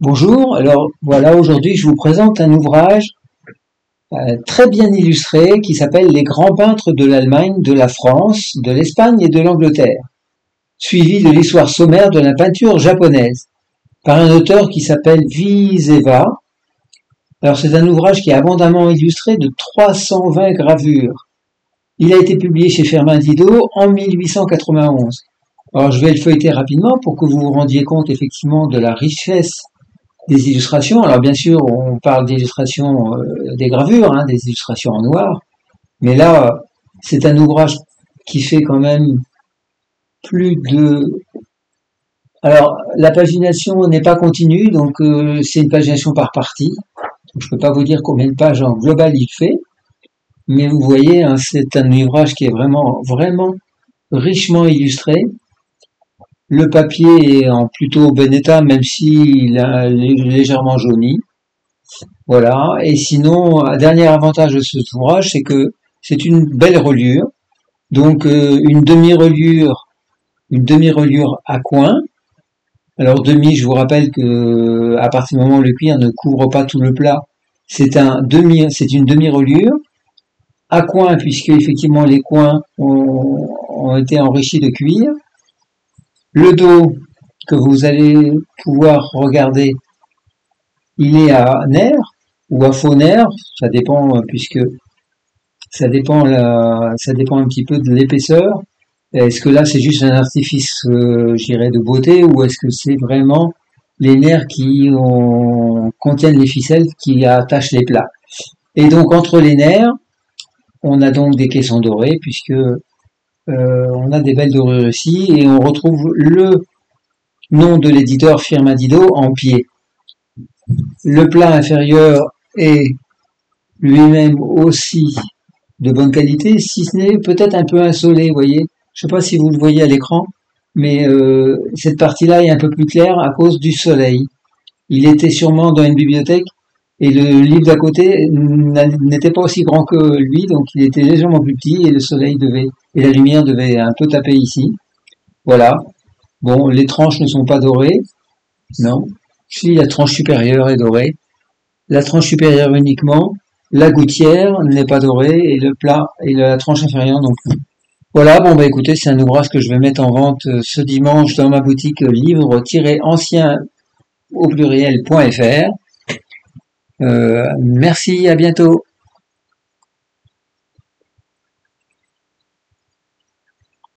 Bonjour, alors voilà, aujourd'hui je vous présente un ouvrage très bien illustré qui s'appelle Les grands peintres de l'Allemagne, de la France, de l'Espagne et de l'Angleterre, suivi de l'histoire sommaire de la peinture japonaise, par un auteur qui s'appelle Viseva. Alors c'est un ouvrage qui est abondamment illustré de 320 gravures. Il a été publié chez Firmin Didot en 1891. Alors je vais le feuilleter rapidement pour que vous vous rendiez compte effectivement de la richesse des illustrations. Alors bien sûr, on parle d'illustrations des gravures, des illustrations en noir, mais là, c'est un ouvrage qui fait quand même plus de... Alors, la pagination n'est pas continue, donc c'est une pagination par partie. Donc, je peux pas vous dire combien de pages en global il fait, mais vous voyez, c'est un ouvrage qui est vraiment richement illustré. Le papier est en plutôt bon état, même s'il est légèrement jauni. Voilà. Et sinon, un dernier avantage de cet ouvrage, c'est que c'est une belle reliure. Donc une demi-reliure à coin. Alors demi, je vous rappelle que à partir du moment où le cuir ne couvre pas tout le plat, c'est une demi-reliure à coin puisque effectivement les coins ont été enrichis de cuir. Le dos que vous allez pouvoir regarder, il est à nerf ou à faux nerf, ça dépend puisque ça dépend un petit peu de l'épaisseur. Est-ce que là c'est juste un artifice, j'irais, de beauté, ou est-ce que c'est vraiment les nerfs contiennent les ficelles qui attachent les plats? Et donc entre les nerfs, on a donc des caissons dorés puisque on a des belles dorures ici et on retrouve le nom de l'éditeur Firmin Didot en pied. Le plat inférieur est lui-même aussi de bonne qualité, si ce n'est peut-être un peu insolé, vous voyez. Je ne sais pas si vous le voyez à l'écran, mais cette partie-là est un peu plus claire à cause du soleil. Il était sûrement dans une bibliothèque et le livre d'à côté n'était pas aussi grand que lui, donc il était légèrement plus petit et le soleil et la lumière devait un peu taper ici. Voilà. Bon, les tranches ne sont pas dorées, non. Si, la tranche supérieure est dorée. La tranche supérieure uniquement. La gouttière n'est pas dorée et le plat et la tranche inférieure non plus. Voilà, bon bah écoutez, c'est un ouvrage que je vais mettre en vente ce dimanche dans ma boutique livre-ancien au pluriel.fr. Merci, à bientôt.